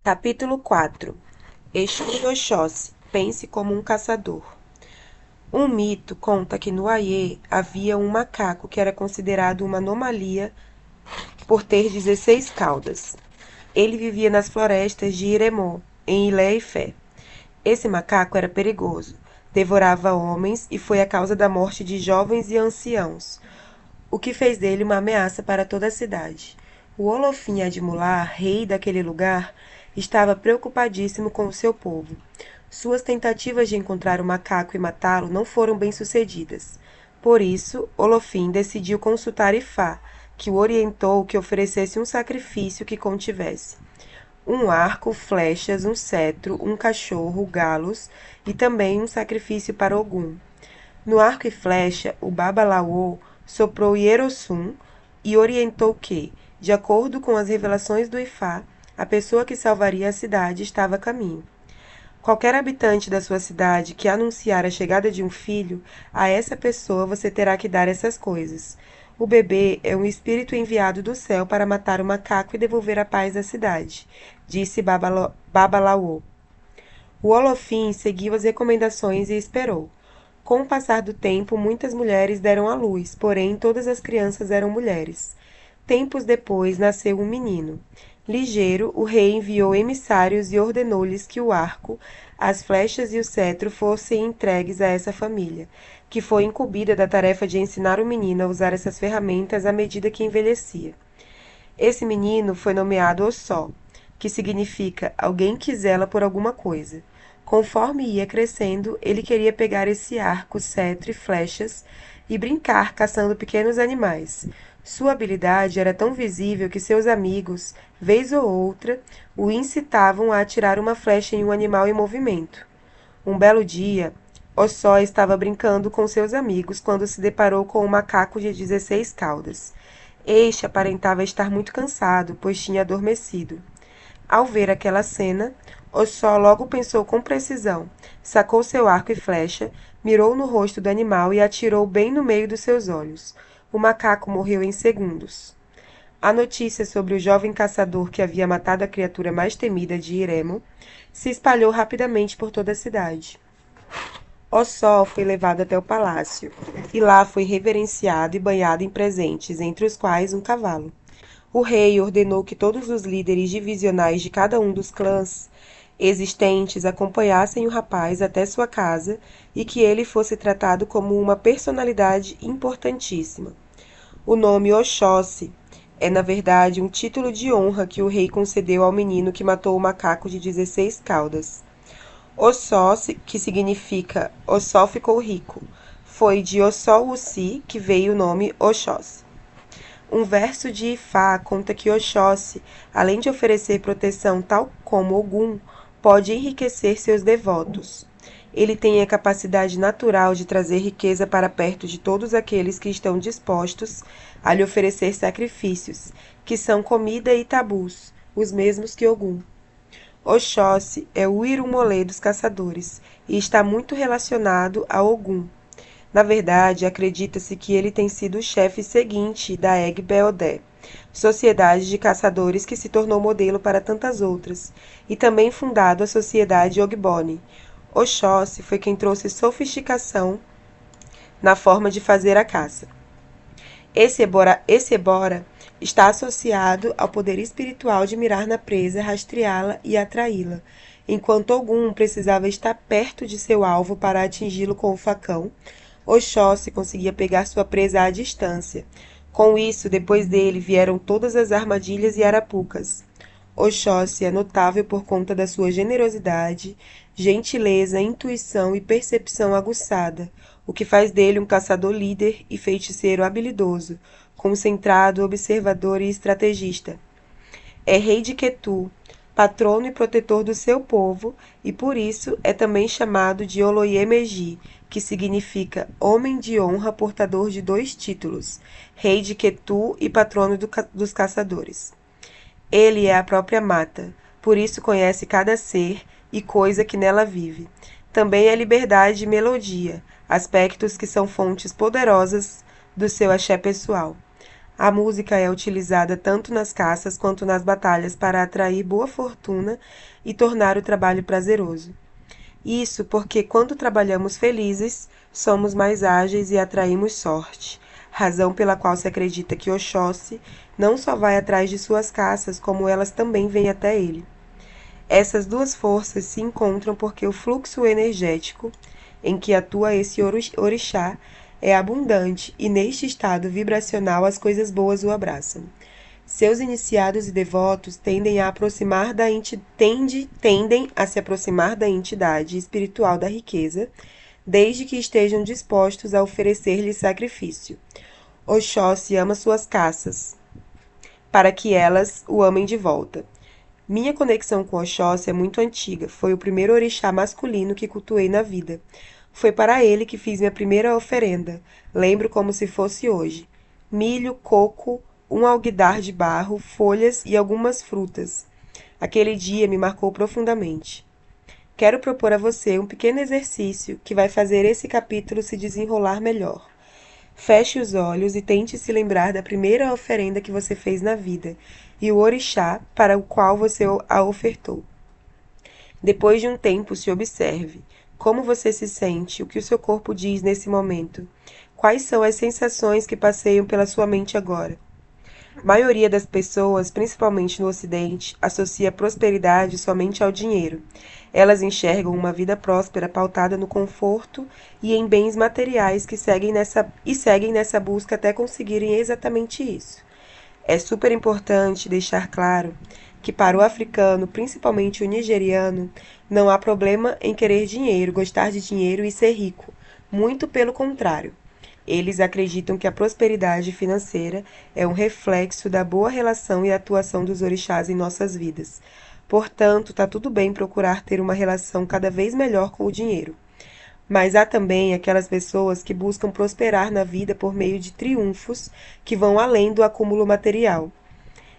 Capítulo 4. Exu e Oxóssi, pense como um caçador. Um mito conta que no Aie havia um macaco que era considerado uma anomalia por ter 16 caudas. Ele vivia nas florestas de Iremó, em Ilé e Fé. Esse macaco era perigoso, devorava homens e foi a causa da morte de jovens e anciãos, o que fez dele uma ameaça para toda a cidade. O Olofim Admular, rei daquele lugar, estava preocupadíssimo com o seu povo. Suas tentativas de encontrar o macaco e matá-lo não foram bem-sucedidas. Por isso, Olofim decidiu consultar Ifá, que o orientou que oferecesse um sacrifício que contivesse um arco, flechas, um cetro, um cachorro, galos e também um sacrifício para Ogum. No arco e flecha, o Babalaô soprou Hierossum e orientou que, de acordo com as revelações do Ifá, a pessoa que salvaria a cidade estava a caminho. Qualquer habitante da sua cidade que anunciar a chegada de um filho, a essa pessoa você terá que dar essas coisas. O bebê é um espírito enviado do céu para matar o macaco e devolver a paz à cidade, disse Babalaô. O Olofim seguiu as recomendações e esperou. Com o passar do tempo, muitas mulheres deram à luz, porém todas as crianças eram mulheres. Tempos depois, nasceu um menino. Ligeiro, o rei enviou emissários e ordenou-lhes que o arco, as flechas e o cetro fossem entregues a essa família, que foi incumbida da tarefa de ensinar o menino a usar essas ferramentas à medida que envelhecia. Esse menino foi nomeado Ossó, que significa alguém que zela por alguma coisa. Conforme ia crescendo, ele queria pegar esse arco, cetro e flechas e brincar caçando pequenos animais. Sua habilidade era tão visível que seus amigos, vez ou outra, o incitavam a atirar uma flecha em um animal em movimento. Um belo dia, Ossó estava brincando com seus amigos quando se deparou com um macaco de 16 caudas. Este aparentava estar muito cansado, pois tinha adormecido. Ao ver aquela cena, Ossó logo pensou com precisão, sacou seu arco e flecha, mirou no rosto do animal e atirou bem no meio dos seus olhos. O macaco morreu em segundos. A notícia sobre o jovem caçador que havia matado a criatura mais temida de Iremo se espalhou rapidamente por toda a cidade. Ossó foi levado até o palácio, e lá foi reverenciado e banhado em presentes, entre os quais um cavalo. O rei ordenou que todos os líderes divisionais de cada um dos clãs existentes acompanhassem o rapaz até sua casa e que ele fosse tratado como uma personalidade importantíssima. O nome Oxóssi é, na verdade, um título de honra que o rei concedeu ao menino que matou o macaco de 16 caudas. Ossó, que significa Ossó ficou rico, foi de Ossó-Ussi que veio o nome Oxóssi. Um verso de Ifá conta que Oxóssi, além de oferecer proteção tal como Ogum, pode enriquecer seus devotos. Ele tem a capacidade natural de trazer riqueza para perto de todos aqueles que estão dispostos a lhe oferecer sacrifícios, que são comida e tabus, os mesmos que Ogum. Oxóssi é o Irumolê dos caçadores e está muito relacionado a Ogum. Na verdade, acredita-se que ele tem sido o chefe seguinte da Egbeodé, sociedade de caçadores que se tornou modelo para tantas outras, e também fundado a sociedade Ogboni. Oxóssi foi quem trouxe sofisticação na forma de fazer a caça. Esse ebora está associado ao poder espiritual de mirar na presa, rastreá-la e atraí-la, enquanto Ogum precisava estar perto de seu alvo para atingi-lo com o facão. Oxóssi conseguia pegar sua presa à distância. Com isso, depois dele vieram todas as armadilhas e arapucas. Oxóssi é notável por conta da sua generosidade, gentileza, intuição e percepção aguçada, o que faz dele um caçador líder e feiticeiro habilidoso, concentrado, observador e estrategista. É rei de Ketu, patrono e protetor do seu povo, e por isso é também chamado de Oloyemeji, que significa homem de honra portador de 2 títulos, rei de Ketu e patrono dos caçadores. Ele é a própria mata, por isso conhece cada ser e coisa que nela vive. Também é liberdade e melodia, aspectos que são fontes poderosas do seu axé pessoal. A música é utilizada tanto nas caças quanto nas batalhas para atrair boa fortuna e tornar o trabalho prazeroso. Isso porque quando trabalhamos felizes, somos mais ágeis e atraímos sorte, razão pela qual se acredita que Oxóssi não só vai atrás de suas caças, como elas também vêm até ele. Essas duas forças se encontram porque o fluxo energético em que atua esse orixá é abundante e neste estado vibracional as coisas boas o abraçam. Seus iniciados e devotos tendem a se aproximar da entidade espiritual da riqueza, desde que estejam dispostos a oferecer-lhe sacrifício. Oxóssi ama suas caças, para que elas o amem de volta. Minha conexão com Oxóssi é muito antiga. Foi o primeiro orixá masculino que cultuei na vida. Foi para ele que fiz minha primeira oferenda. Lembro como se fosse hoje. Milho, coco, um alguidar de barro, folhas e algumas frutas. Aquele dia me marcou profundamente. Quero propor a você um pequeno exercício que vai fazer esse capítulo se desenrolar melhor. Feche os olhos e tente se lembrar da primeira oferenda que você fez na vida e o orixá para o qual você a ofertou. Depois de um tempo, se observe. Como você se sente? O que o seu corpo diz nesse momento? Quais são as sensações que passeiam pela sua mente agora? A maioria das pessoas, principalmente no Ocidente, associa prosperidade somente ao dinheiro. Elas enxergam uma vida próspera pautada no conforto e em bens materiais que seguem nessa busca até conseguirem exatamente isso. É super importante deixar claro que para o africano, principalmente o nigeriano, não há problema em querer dinheiro, gostar de dinheiro e ser rico. Muito pelo contrário. Eles acreditam que a prosperidade financeira é um reflexo da boa relação e atuação dos orixás em nossas vidas. Portanto, está tudo bem procurar ter uma relação cada vez melhor com o dinheiro. Mas há também aquelas pessoas que buscam prosperar na vida por meio de triunfos que vão além do acúmulo material.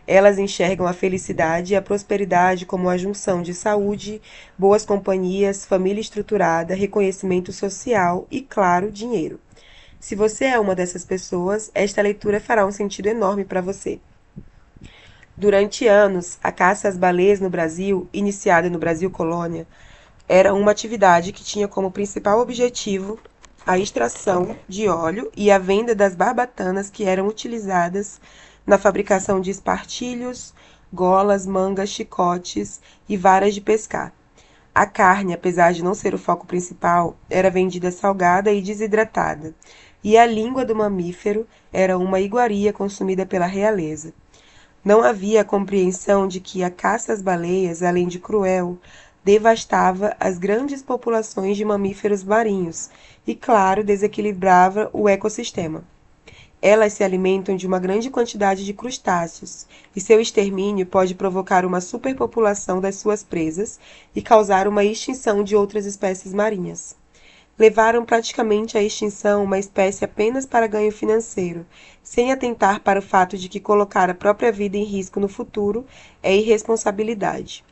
Elas enxergam a felicidade e a prosperidade como a junção de saúde, boas companhias, família estruturada, reconhecimento social e, claro, dinheiro. Se você é uma dessas pessoas, esta leitura fará um sentido enorme para você. Durante anos, a caça às baleias no Brasil, iniciada no Brasil Colônia, era uma atividade que tinha como principal objetivo a extração de óleo e a venda das barbatanas que eram utilizadas na fabricação de espartilhos, golas, mangas, chicotes e varas de pescar. A carne, apesar de não ser o foco principal, era vendida salgada e desidratada, e a língua do mamífero era uma iguaria consumida pela realeza. Não havia a compreensão de que a caça às baleias, além de cruel, devastava as grandes populações de mamíferos marinhos e, claro, desequilibrava o ecossistema. Elas se alimentam de uma grande quantidade de crustáceos, e seu extermínio pode provocar uma superpopulação das suas presas e causar uma extinção de outras espécies marinhas. Levaram praticamente à extinção uma espécie apenas para ganho financeiro, sem atentar para o fato de que colocar a própria vida em risco no futuro é irresponsabilidade.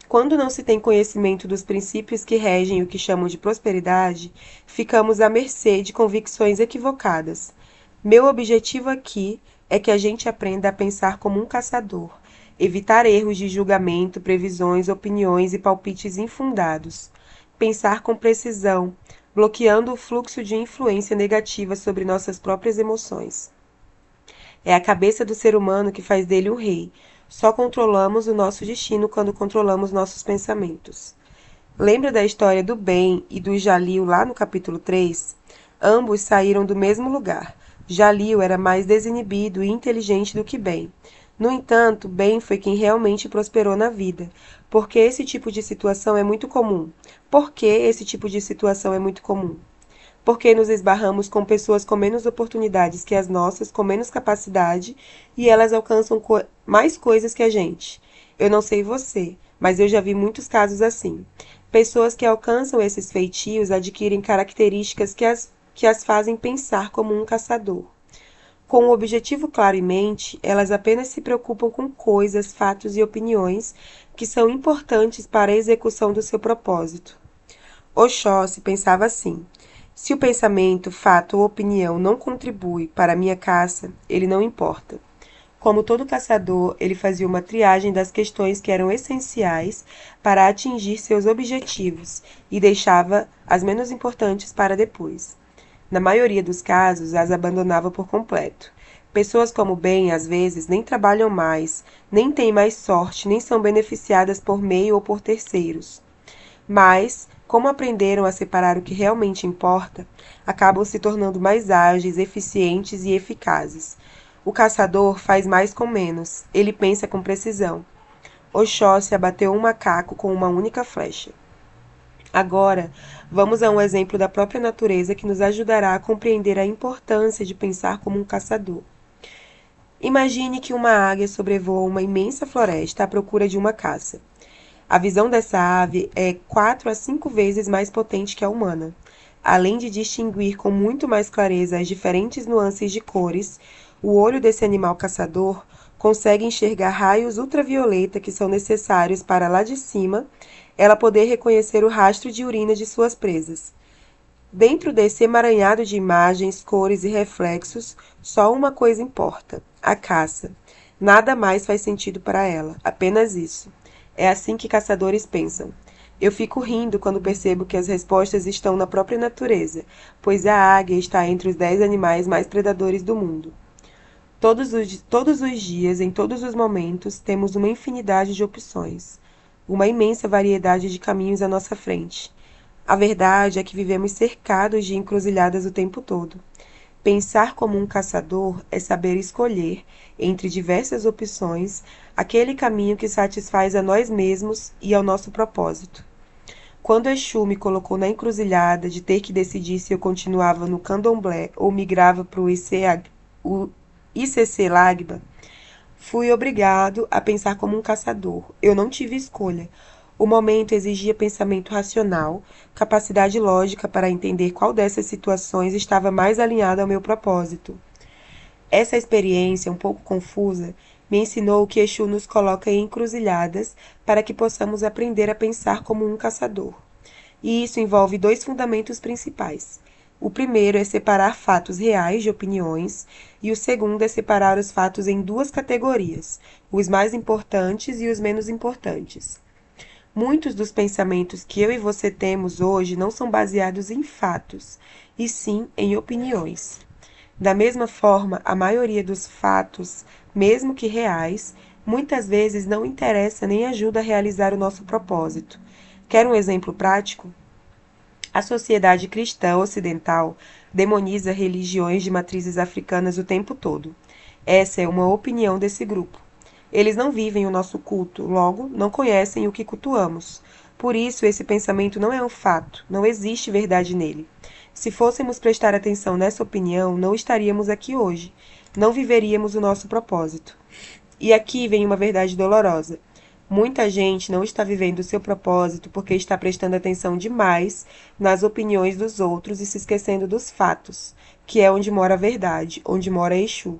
Quando não se tem conhecimento dos princípios que regem o que chamam de prosperidade, ficamos à mercê de convicções equivocadas. Meu objetivo aqui é que a gente aprenda a pensar como um caçador, evitar erros de julgamento, previsões, opiniões e palpites infundados. Pensar com precisão, bloqueando o fluxo de influência negativa sobre nossas próprias emoções. É a cabeça do ser humano que faz dele um rei. Só controlamos o nosso destino quando controlamos nossos pensamentos. Lembra da história do Ben e do Jalil lá no capítulo 3? Ambos saíram do mesmo lugar. Jalil era mais desinibido e inteligente do que Ben. No entanto, Ben foi quem realmente prosperou na vida, porque esse tipo de situação é muito comum. Por que esse tipo de situação é muito comum? Porque nos esbarramos com pessoas com menos oportunidades que as nossas, com menos capacidade, e elas alcançam mais coisas que a gente. Eu não sei você, mas eu já vi muitos casos assim. Pessoas que alcançam esses feitios adquirem características que as fazem pensar como um caçador. Com o objetivo claro em mente, elas apenas se preocupam com coisas, fatos e opiniões que são importantes para a execução do seu propósito. Oxóssi pensava assim: Se o pensamento, fato ou opinião não contribui para a minha caça, ele não importa. Como todo caçador, ele fazia uma triagem das questões que eram essenciais para atingir seus objetivos e deixava as menos importantes para depois. Na maioria dos casos, as abandonava por completo. Pessoas como Ben, às vezes, nem trabalham mais, nem têm mais sorte, nem são beneficiadas por meio ou por terceiros. Mas, como aprenderam a separar o que realmente importa, acabam se tornando mais ágeis, eficientes e eficazes. O caçador faz mais com menos, ele pensa com precisão. Oxóssi abateu um macaco com uma única flecha. Agora, vamos a um exemplo da própria natureza que nos ajudará a compreender a importância de pensar como um caçador. Imagine que uma águia sobrevoa uma imensa floresta à procura de uma caça. A visão dessa ave é 4 a 5 vezes mais potente que a humana. Além de distinguir com muito mais clareza as diferentes nuances de cores, o olho desse animal caçador consegue enxergar raios ultravioleta que são necessários para, lá de cima, ela poder reconhecer o rastro de urina de suas presas. Dentro desse emaranhado de imagens, cores e reflexos, só uma coisa importa: a caça. Nada mais faz sentido para ela, apenas isso. É assim que caçadores pensam. Eu fico rindo quando percebo que as respostas estão na própria natureza, pois a águia está entre os 10 animais mais predadores do mundo. Todos os dias, em todos os momentos, temos uma infinidade de opções, uma imensa variedade de caminhos à nossa frente. A verdade é que vivemos cercados de encruzilhadas o tempo todo. Pensar como um caçador é saber escolher, entre diversas opções, aquele caminho que satisfaz a nós mesmos e ao nosso propósito. Quando Exu me colocou na encruzilhada de ter que decidir se eu continuava no candomblé ou migrava para o ICC Lagba, fui obrigado a pensar como um caçador. Eu não tive escolha. O momento exigia pensamento racional, capacidade lógica para entender qual dessas situações estava mais alinhada ao meu propósito. Essa experiência, um pouco confusa, me ensinou que Exu nos coloca em encruzilhadas para que possamos aprender a pensar como um caçador. E isso envolve dois fundamentos principais. O primeiro é separar fatos reais de opiniões, e o segundo é separar os fatos em duas categorias, os mais importantes e os menos importantes. Muitos dos pensamentos que eu e você temos hoje não são baseados em fatos, e sim em opiniões. Da mesma forma, a maioria dos fatos, mesmo que reais, muitas vezes não interessa nem ajuda a realizar o nosso propósito. Quer um exemplo prático? A sociedade cristã ocidental demoniza religiões de matrizes africanas o tempo todo. Essa é uma opinião desse grupo. Eles não vivem o nosso culto, logo, não conhecem o que cultuamos. Por isso, esse pensamento não é um fato, não existe verdade nele. Se fôssemos prestar atenção nessa opinião, não estaríamos aqui hoje, não viveríamos o nosso propósito. E aqui vem uma verdade dolorosa. Muita gente não está vivendo o seu propósito porque está prestando atenção demais nas opiniões dos outros e se esquecendo dos fatos, que é onde mora a verdade, onde mora Exu.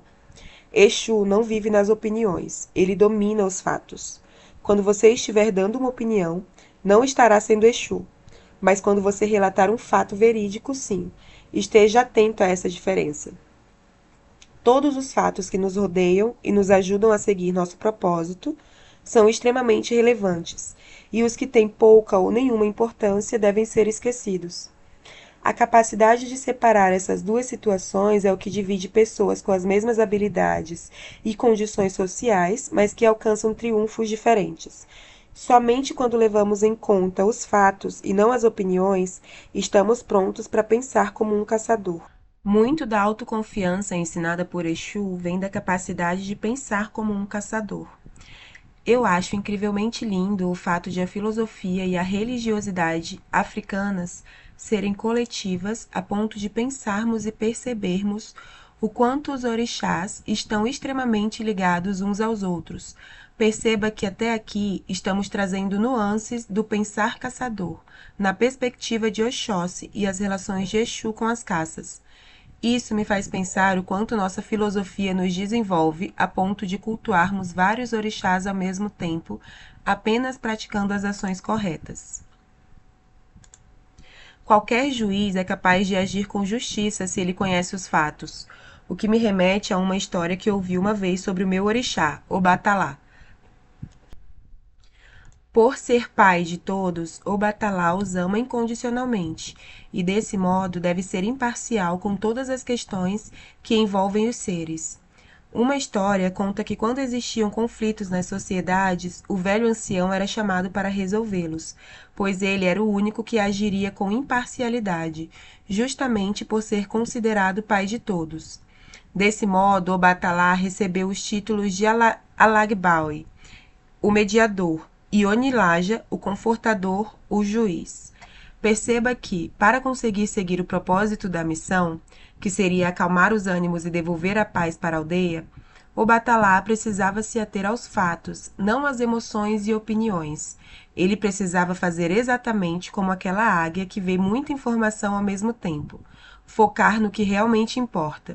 Exu não vive nas opiniões, ele domina os fatos. Quando você estiver dando uma opinião, não estará sendo Exu, mas quando você relatar um fato verídico, sim. Esteja atento a essa diferença. Todos os fatos que nos rodeiam e nos ajudam a seguir nosso propósito são extremamente relevantes, e os que têm pouca ou nenhuma importância devem ser esquecidos. A capacidade de separar essas duas situações é o que divide pessoas com as mesmas habilidades e condições sociais, mas que alcançam triunfos diferentes. Somente quando levamos em conta os fatos e não as opiniões, estamos prontos para pensar como um caçador. Muito da autoconfiança ensinada por Exu vem da capacidade de pensar como um caçador. Eu acho incrivelmente lindo o fato de a filosofia e a religiosidade africanas serem coletivas a ponto de pensarmos e percebermos o quanto os orixás estão extremamente ligados uns aos outros. Perceba que até aqui estamos trazendo nuances do pensar caçador, na perspectiva de Oxóssi e as relações de Exu com as caças. Isso me faz pensar o quanto nossa filosofia nos desenvolve a ponto de cultuarmos vários orixás ao mesmo tempo, apenas praticando as ações corretas. Qualquer juiz é capaz de agir com justiça se ele conhece os fatos, o que me remete a uma história que ouvi uma vez sobre o meu orixá, Obatalá. Por ser pai de todos, Obatalá os ama incondicionalmente, e desse modo deve ser imparcial com todas as questões que envolvem os seres. Uma história conta que quando existiam conflitos nas sociedades, o velho ancião era chamado para resolvê-los, pois ele era o único que agiria com imparcialidade, justamente por ser considerado pai de todos. Desse modo, Obatalá recebeu os títulos de Alagbawi, o mediador, e Onilaja, o confortador, o juiz. Perceba que, para conseguir seguir o propósito da missão, que seria acalmar os ânimos e devolver a paz para a aldeia, Obatalá precisava se ater aos fatos, não às emoções e opiniões. Ele precisava fazer exatamente como aquela águia que vê muita informação ao mesmo tempo, focar no que realmente importa.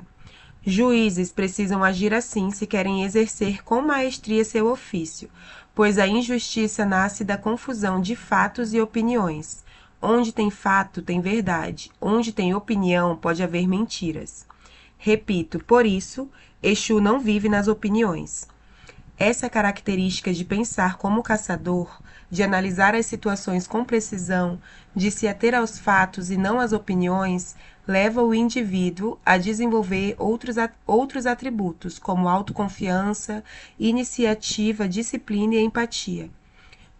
Juízes precisam agir assim se querem exercer com maestria seu ofício, pois a injustiça nasce da confusão de fatos e opiniões. Onde tem fato, tem verdade. Onde tem opinião, pode haver mentiras. Repito, por isso, Exu não vive nas opiniões. Essa característica de pensar como caçador, de analisar as situações com precisão, de se ater aos fatos e não às opiniões, leva o indivíduo a desenvolver outros atributos, como autoconfiança, iniciativa, disciplina e empatia.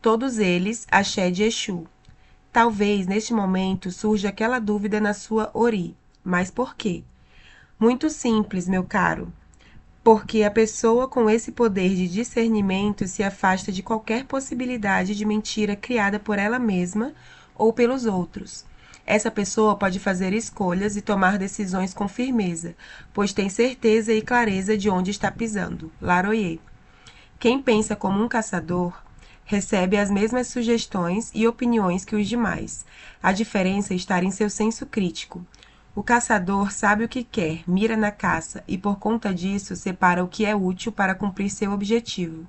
Todos eles axé de Exu. Talvez, neste momento, surja aquela dúvida na sua ori. Mas por quê? Muito simples, meu caro. Porque a pessoa com esse poder de discernimento se afasta de qualquer possibilidade de mentira criada por ela mesma ou pelos outros. Essa pessoa pode fazer escolhas e tomar decisões com firmeza, pois tem certeza e clareza de onde está pisando. Laroyer. Quem pensa como um caçador recebe as mesmas sugestões e opiniões que os demais. A diferença está em seu senso crítico. O caçador sabe o que quer, mira na caça e, por conta disso, separa o que é útil para cumprir seu objetivo.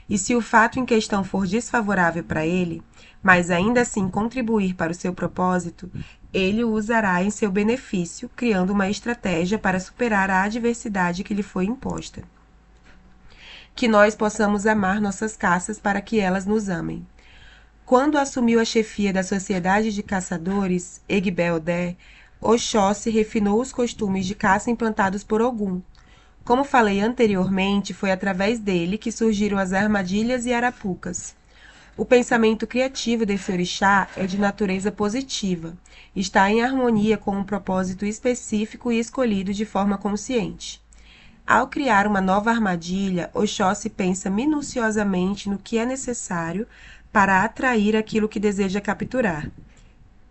E se o fato em questão for desfavorável para ele, mas ainda assim contribuir para o seu propósito, ele o usará em seu benefício, criando uma estratégia para superar a adversidade que lhe foi imposta. Que nós possamos amar nossas caças para que elas nos amem. Quando assumiu a chefia da Sociedade de Caçadores, Egbel-Odé, Oxóssi refinou os costumes de caça implantados por Ogum. Como falei anteriormente, foi através dele que surgiram as armadilhas e arapucas. O pensamento criativo desse orixá é de natureza positiva, está em harmonia com um propósito específico e escolhido de forma consciente. Ao criar uma nova armadilha, Oxóssi pensa minuciosamente no que é necessário para atrair aquilo que deseja capturar.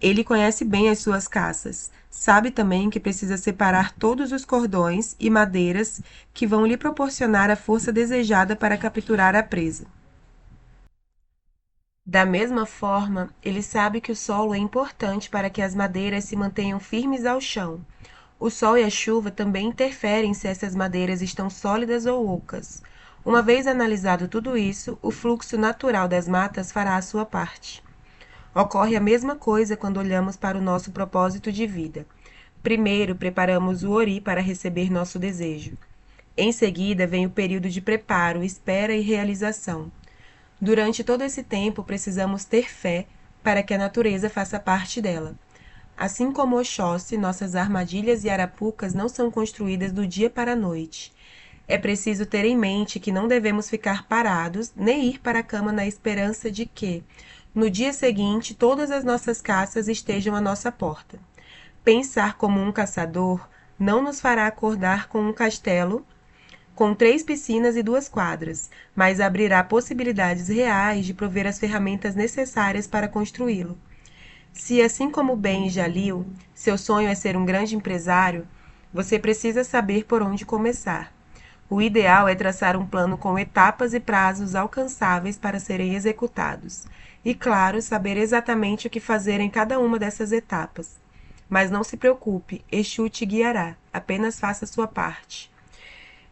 Ele conhece bem as suas caças. Sabe também que precisa separar todos os cordões e madeiras que vão lhe proporcionar a força desejada para capturar a presa. Da mesma forma, ele sabe que o solo é importante para que as madeiras se mantenham firmes ao chão. O sol e a chuva também interferem se essas madeiras estão sólidas ou ocas. Uma vez analisado tudo isso, o fluxo natural das matas fará a sua parte. Ocorre a mesma coisa quando olhamos para o nosso propósito de vida. Primeiro, preparamos o ori para receber nosso desejo. Em seguida, vem o período de preparo, espera e realização. Durante todo esse tempo, precisamos ter fé para que a natureza faça parte dela. Assim como Oxóssi, nossas armadilhas e arapucas não são construídas do dia para a noite. É preciso ter em mente que não devemos ficar parados, nem ir para a cama na esperança de que, no dia seguinte, todas as nossas caças estejam à nossa porta. Pensar como um caçador não nos fará acordar com um castelo com 3 piscinas e 2 quadras, mas abrirá possibilidades reais de prover as ferramentas necessárias para construí-lo. Se, assim como Ben e Jalil, seu sonho é ser um grande empresário, você precisa saber por onde começar. O ideal é traçar um plano com etapas e prazos alcançáveis para serem executados. E, claro, saber exatamente o que fazer em cada uma dessas etapas. Mas não se preocupe, Exu te guiará. Apenas faça sua parte.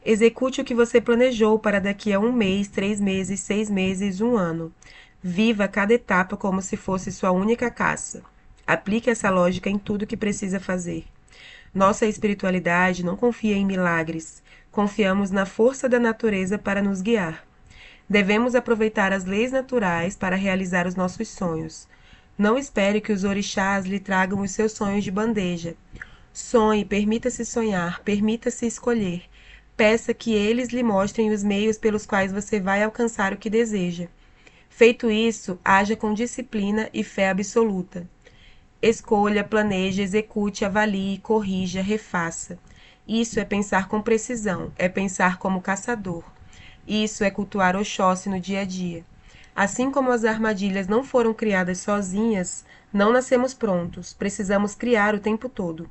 Execute o que você planejou para daqui a 1 mês, 3 meses, 6 meses, 1 ano. Viva cada etapa como se fosse sua única caça. Aplique essa lógica em tudo que precisa fazer. Nossa espiritualidade não confia em milagres. Confiamos na força da natureza para nos guiar. Devemos aproveitar as leis naturais para realizar os nossos sonhos. Não espere que os orixás lhe tragam os seus sonhos de bandeja. Sonhe, permita-se sonhar, permita-se escolher. Peça que eles lhe mostrem os meios pelos quais você vai alcançar o que deseja. Feito isso, haja com disciplina e fé absoluta. Escolha, planeje, execute, avalie, corrija, refaça. Isso é pensar com precisão, é pensar como caçador. Isso é cultuar Oxóssi no dia a dia. Assim como as armadilhas não foram criadas sozinhas, não nascemos prontos, precisamos criar o tempo todo.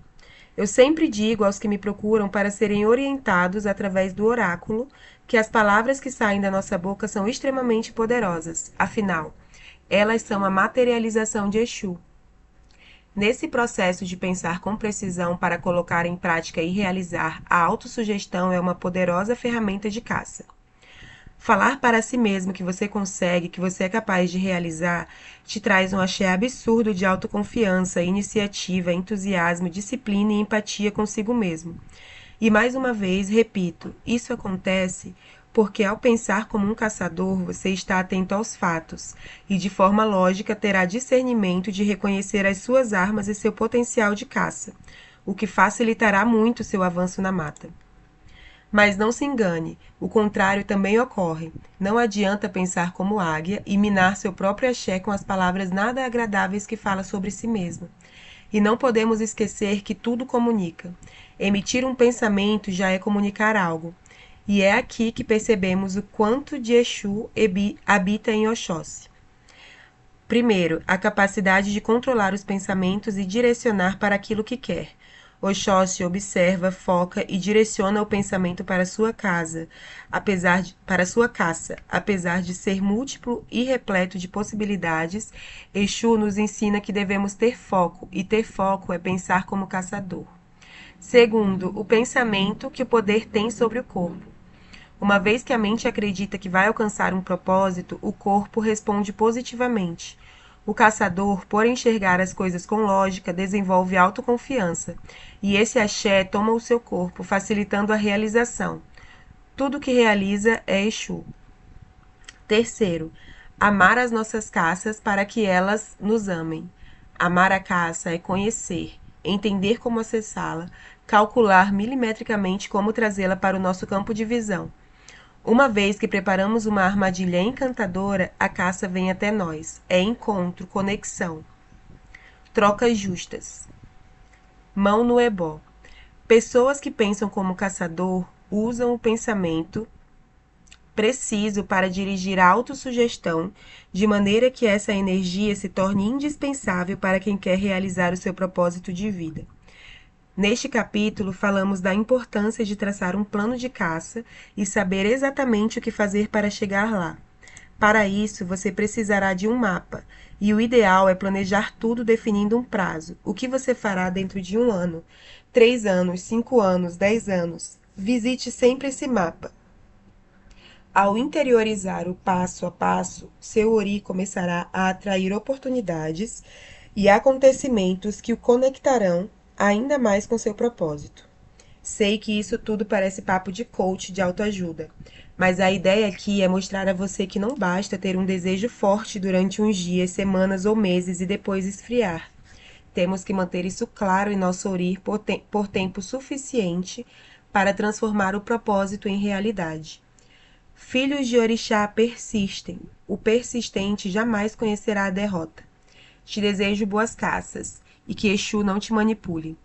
Eu sempre digo aos que me procuram para serem orientados através do oráculo que as palavras que saem da nossa boca são extremamente poderosas. Afinal, elas são a materialização de Exu. Nesse processo de pensar com precisão para colocar em prática e realizar, a autossugestão é uma poderosa ferramenta de caça. Falar para si mesmo que você consegue, que você é capaz de realizar, te traz um axé absurdo de autoconfiança, iniciativa, entusiasmo, disciplina e empatia consigo mesmo. E mais uma vez, repito, isso acontece porque ao pensar como um caçador, você está atento aos fatos e de forma lógica terá discernimento de reconhecer as suas armas e seu potencial de caça, o que facilitará muito seu avanço na mata. Mas não se engane, o contrário também ocorre. Não adianta pensar como águia e minar seu próprio axé com as palavras nada agradáveis que fala sobre si mesma. E não podemos esquecer que tudo comunica. Emitir um pensamento já é comunicar algo. E é aqui que percebemos o quanto de Exu habita em Oxóssi. Primeiro, a capacidade de controlar os pensamentos e direcionar para aquilo que quer. Oxóssi observa, foca e direciona o pensamento para sua casa, para sua caça. Apesar de ser múltiplo e repleto de possibilidades, Exu nos ensina que devemos ter foco, e ter foco é pensar como caçador. Segundo, o pensamento que o poder tem sobre o corpo. Uma vez que a mente acredita que vai alcançar um propósito, o corpo responde positivamente. O caçador, por enxergar as coisas com lógica, desenvolve autoconfiança, e esse axé toma o seu corpo, facilitando a realização. Tudo que realiza é Exu. Terceiro, amar as nossas caças para que elas nos amem. Amar a caça é conhecer, entender como acessá-la, calcular milimetricamente como trazê-la para o nosso campo de visão. Uma vez que preparamos uma armadilha encantadora, a caça vem até nós. É encontro, conexão. Trocas justas. Mão no ebó. Pessoas que pensam como caçador usam o pensamento preciso para dirigir a autossugestão, de maneira que essa energia se torne indispensável para quem quer realizar o seu propósito de vida. Neste capítulo, falamos da importância de traçar um plano de caça e saber exatamente o que fazer para chegar lá. Para isso, você precisará de um mapa, e o ideal é planejar tudo definindo um prazo. O que você fará dentro de 1 ano, 3 anos, 5 anos, 10 anos. Visite sempre esse mapa. Ao interiorizar o passo a passo, seu Ori começará a atrair oportunidades e acontecimentos que o conectarão ainda mais com seu propósito. Sei que isso tudo parece papo de coach de autoajuda, mas a ideia aqui é mostrar a você que não basta ter um desejo forte durante uns dias, semanas ou meses e depois esfriar. Temos que manter isso claro em nosso Ori por tempo suficiente para transformar o propósito em realidade. Filhos de Orixá persistem. O persistente jamais conhecerá a derrota. Te desejo boas caças e que Exu não te manipule.